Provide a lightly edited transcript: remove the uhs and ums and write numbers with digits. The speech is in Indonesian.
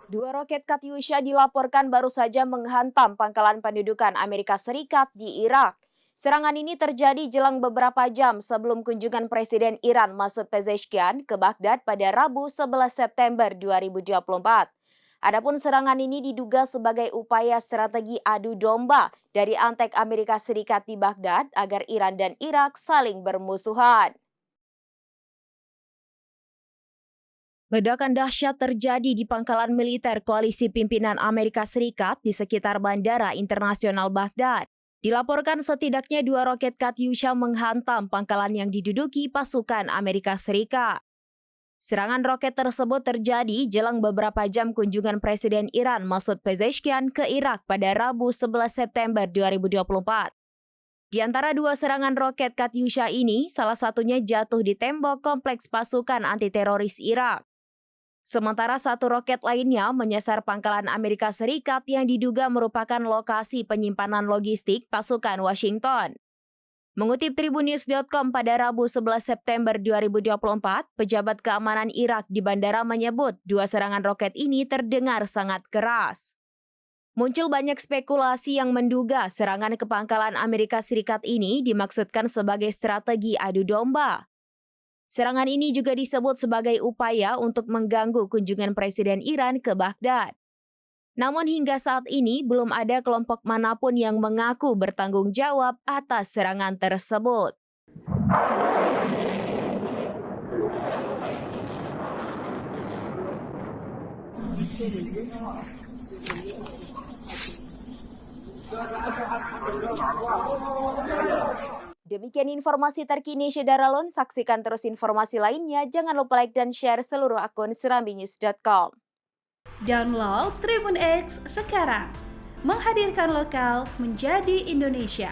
Dua roket Katyusha dilaporkan baru saja menghantam pangkalan pendudukan Amerika Serikat di Irak. Serangan ini terjadi jelang beberapa jam sebelum kunjungan Presiden Iran Masoud Pezeshkian ke Baghdad pada Rabu 11 September 2024. Adapun serangan ini diduga sebagai upaya strategi adu domba dari Antek Amerika Serikat di Baghdad agar Iran dan Irak saling bermusuhan. Ledakan dahsyat terjadi di pangkalan militer koalisi pimpinan Amerika Serikat di sekitar Bandara Internasional Baghdad. Dilaporkan setidaknya dua roket Katyusha menghantam pangkalan yang diduduki pasukan Amerika Serikat. Serangan roket tersebut terjadi jelang beberapa jam kunjungan Presiden Iran Masoud Pezeshkian ke Irak pada Rabu 11 September 2024. Di antara dua serangan roket Katyusha ini, salah satunya jatuh di tembok kompleks pasukan anti-teroris Irak. Sementara satu roket lainnya menyasar pangkalan Amerika Serikat yang diduga merupakan lokasi penyimpanan logistik pasukan Washington. Mengutip Tribunnews.com pada Rabu 11 September 2024, pejabat keamanan Irak di bandara menyebut dua serangan roket ini terdengar sangat keras. Muncul banyak spekulasi yang menduga serangan ke pangkalan Amerika Serikat ini dimaksudkan sebagai strategi adu domba. Serangan ini juga disebut sebagai upaya untuk mengganggu kunjungan Presiden Iran ke Baghdad. Namun hingga saat ini belum ada kelompok manapun yang mengaku bertanggung jawab atas serangan tersebut. Demikian informasi terkini Syederalun. Saksikan terus informasi lainnya. Jangan lupa like dan share seluruh akun serambinews.com. Download Tribun X sekarang. Menghadirkan lokal menjadi Indonesia.